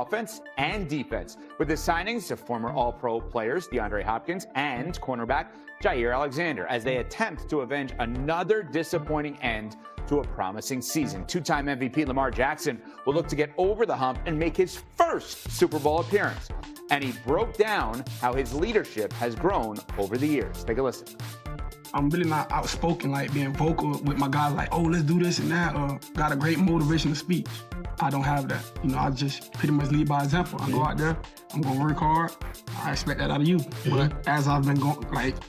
offense and defense. With the signings of former All-Pro players DeAndre Hopkins and cornerback Jair Alexander, as they attempt to avenge another disappointing end to a promising season. Two-time MVP Lamar Jackson will look to get over the hump and make his first Super Bowl appearance. And he broke down how his leadership has grown over the years. Take a listen. I'm really not outspoken, like being vocal with my guys, like, oh, let's do this and that, or got a great motivational speech. I don't have that. I just pretty much lead by example. I go out there, I'm gonna work hard. I expect that out of you. But as I've been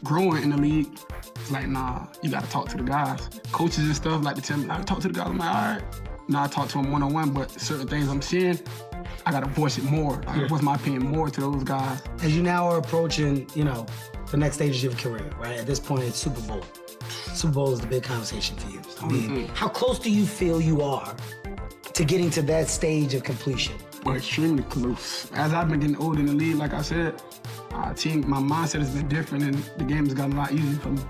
growing in the league, it's like, nah, you gotta talk to the guys. Coaches and stuff like to tell me, like, talk to the guys. I'm like, all right. Now I talk to them one-on-one, but certain things I'm seeing, I gotta voice it more. Like, voice my opinion more to those guys. As you now are approaching, the next stages of your career, right? At this point, it's Super Bowl. Super Bowl is the big conversation for you. I mean, how close do you feel you are to getting to that stage of completion? Well, extremely close. As I've been getting older in the league, like I said, I think my mindset has been different and the game has gotten a lot easier for me.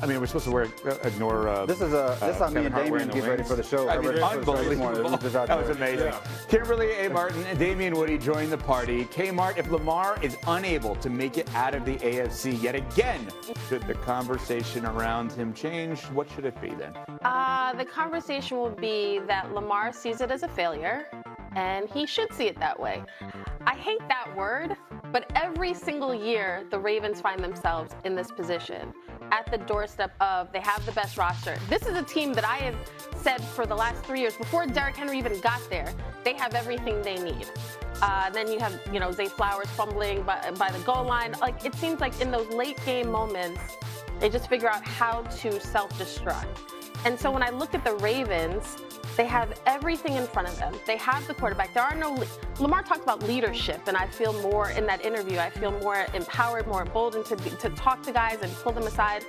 I mean, we're supposed to ignore. This is how me and Damian get ready for the show. I mean, unbelievable. That was amazing. Yeah. Kimberly A. Martin and Damian Woody joined the party. Kmart, if Lamar is unable to make it out of the AFC yet again, should the conversation around him change? What should it be then? The conversation will be that Lamar sees it as a failure, and he should see it that way. I hate that word, but every single year the Ravens find themselves in this position, at the doorstep of they have the best roster. This is a team that I have said for the last 3 years, before Derrick Henry even got there, they have everything they need. Then you have, Zay Flowers fumbling by the goal line. Like, it seems like in those late game moments, they just figure out how to self-destruct. And so when I look at the Ravens, they have everything in front of them. They have the quarterback. There are no. Lamar talked about leadership, and I feel more in that interview. I feel more empowered, more emboldened to talk to guys and pull them aside.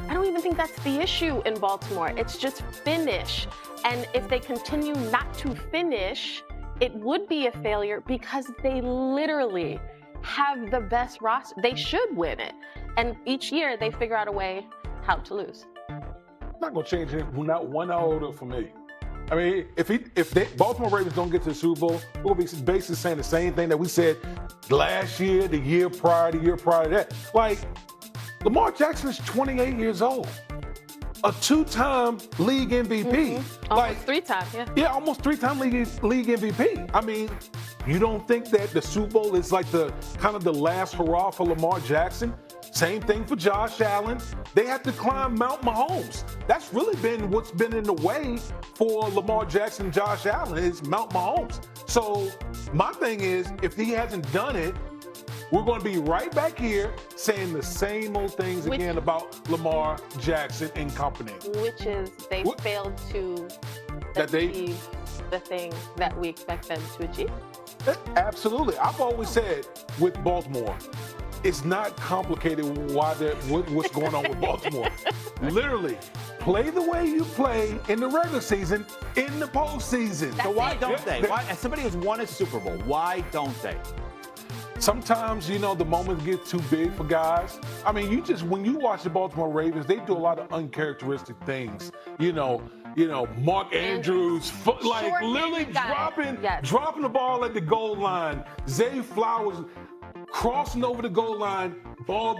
I don't even think that's the issue in Baltimore. It's just finish. And if they continue not to finish, it would be a failure because they literally have the best roster. They should win it. And each year they figure out a way how to lose. Not going to change it, not 1 iota for me. I mean, if Baltimore Ravens don't get to the Super Bowl, we'll be basically saying the same thing that we said last year, the year prior to that. Like, Lamar Jackson is 28 years old, a two-time league MVP. Almost 3 times, yeah. Yeah, almost 3-time league MVP. I mean, you don't think that the Super Bowl is like the kind of the last hurrah for Lamar Jackson? Same thing for Josh Allen. They have to climb Mount Mahomes. That's really been what's been in the way for Lamar Jackson and Josh Allen is Mount Mahomes. So my thing is, if he hasn't done it, we're going to be right back here saying the same old things again about Lamar Jackson and company. Which is they failed to achieve the thing that we expect them to achieve. Absolutely. I've always said with Baltimore, it's not complicated what's going on with Baltimore. Literally, play the way you play in the regular season, in the postseason. So why don't they? Why, as somebody who's won a Super Bowl, why don't they? Sometimes, the moments get too big for guys. I mean, when you watch the Baltimore Ravens, they do a lot of uncharacteristic things. Mark Andrews, like literally dropping the ball at the goal line. Zay Flowers crossing over the goal line, ball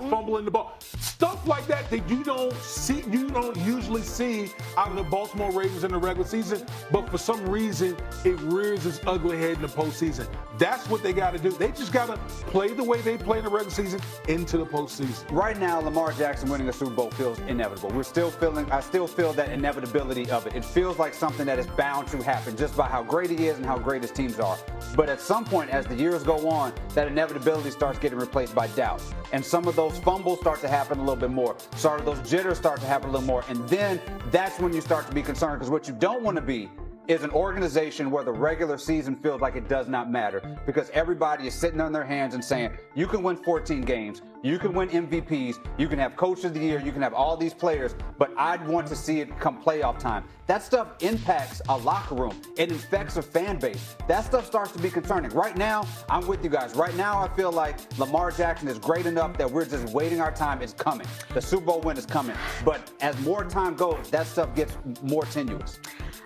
fumbling the ball. Stuff like that you don't usually see out of the Baltimore Ravens in the regular season, but for some reason, it rears its ugly head in the postseason. That's what they got to do. They just got to play the way they play in the regular season into the postseason. Right now, Lamar Jackson winning a Super Bowl feels inevitable. I still feel that inevitability of it. It feels like something that is bound to happen just by how great he is and how great his teams are. But at some point, as the years go on, that inevitability starts getting replaced by doubt. And some of those fumbles start to happen a little bit more. Those jitters start to happen a little more. And then that's when you start to be concerned, because what you don't want to be is an organization where the regular season feels like it does not matter, because everybody is sitting on their hands and saying, you can win 14 games, you can win MVPs, you can have Coach of the Year, you can have all these players, but I'd want to see it come playoff time. That stuff impacts a locker room. It infects a fan base. That stuff starts to be concerning. Right now, I'm with you guys. Right now, I feel like Lamar Jackson is great enough that we're just waiting our time. It's coming. The Super Bowl win is coming. But as more time goes, that stuff gets more tenuous.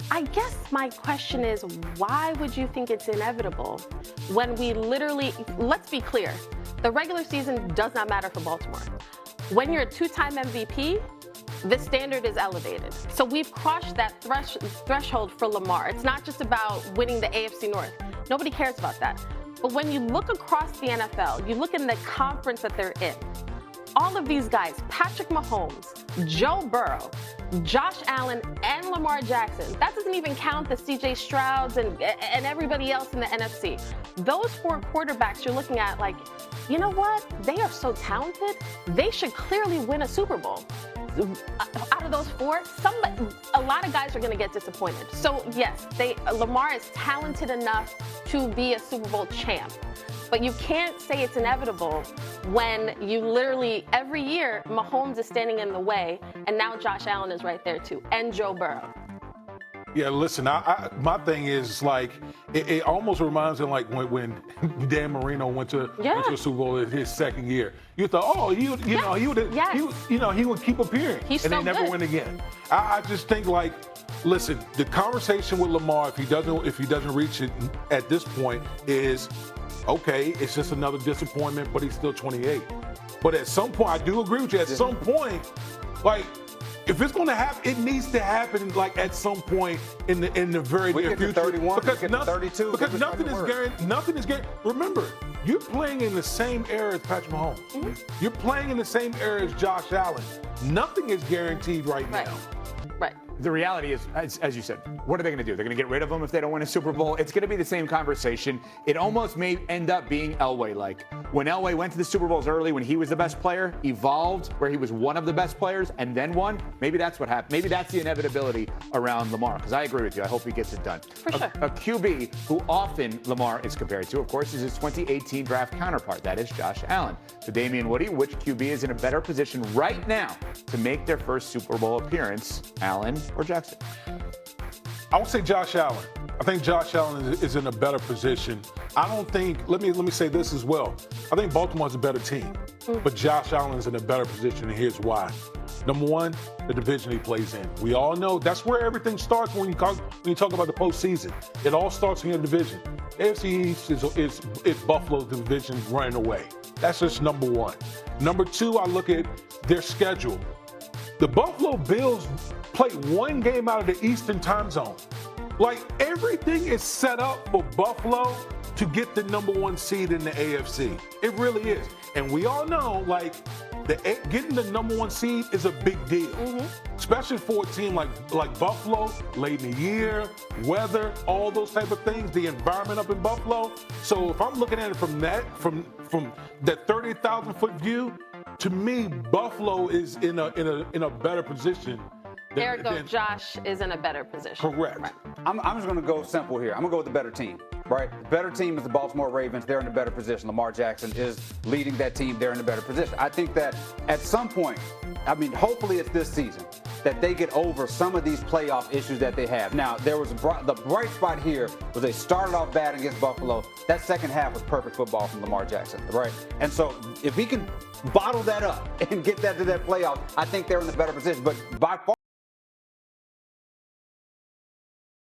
I guess my question is, why would you think it's inevitable when we literally, let's be clear, the regular season does not matter for Baltimore. When you're a two-time MVP, the standard is elevated. So we've crossed that threshold for Lamar. It's not just about winning the AFC North. Nobody cares about that. But when you look across the NFL, you look in the conference that they're in, all of these guys, Patrick Mahomes, Joe Burrow, Josh Allen, and Lamar Jackson. That doesn't even count the CJ Strouds and everybody else in the NFC. Those four quarterbacks you're looking at like, you know what? They are so talented. They should clearly win a Super Bowl. Out of those four, a lot of guys are going to get disappointed. So yes, Lamar is talented enough to be a Super Bowl champ. But you can't say it's inevitable when you literally, every year, Mahomes is standing in the way, and now Josh Allen is right there too, and Joe Burrow. Yeah, listen, my thing is like, it almost reminds me like when Dan Marino went to the Super Bowl in his second year. You thought, oh, he would keep appearing, and they never win again. I just think like, listen, the conversation with Lamar, if he doesn't reach it at this point, is okay. It's just another disappointment, but he's still 28. But at some point, I do agree with you. At some point, like, if it's going to happen, it needs to happen like at some point in the very near future. 31, because we get to 32. Because nothing is guaranteed. Remember, you're playing in the same era as Patrick Mahomes. Mm-hmm. You're playing in the same era as Josh Allen. Nothing is guaranteed right now. Right. The reality is, as you said, what are they going to do? They're going to get rid of him if they don't win a Super Bowl? It's going to be the same conversation. It almost may end up being Elway-like. When Elway went to the Super Bowls early, when he was the best player, evolved, where he was one of the best players, and then won, maybe that's what happened. Maybe that's the inevitability around Lamar, because I agree with you. I hope he gets it done. For sure. A QB who often Lamar is compared to, of course, is his 2018 draft counterpart. That is Josh Allen. So, Damian Woody, which QB is in a better position right now to make their first Super Bowl appearance, Allen or Jackson? I would say Josh Allen. I think Josh Allen is in a better position. I don't think, let me say this as well. I think Baltimore's a better team, but Josh Allen is in a better position, and here's why. Number one, the division he plays in. We all know that's where everything starts when you talk about the postseason. It all starts in your division. AFC East is Buffalo's division running away. That's just number one. Number two, I look at their schedule. The Buffalo Bills play one game out of the Eastern time zone. Like, everything is set up for Buffalo to get the number one seed in the AFC. It really is. And we all know, like, getting the number one seed is a big deal, especially for a team like Buffalo, late in the year, weather, all those type of things, the environment up in Buffalo. So if I'm looking at it from that 30,000-foot view, to me, Buffalo is in a better position. Ergo, Josh is in a better position. Correct. Right. I'm just going to go simple here. I'm going to go with the better team, right? The better team is the Baltimore Ravens. They're in a better position. Lamar Jackson is leading that team. They're in a better position. I think that at some point, hopefully it's this season, that they get over some of these playoff issues that they have. Now, there was the bright spot here was they started off bad against Buffalo. That second half was perfect football from Lamar Jackson, right? And so if he can bottle that up and get that to that playoff, I think they're in a better position. But by far,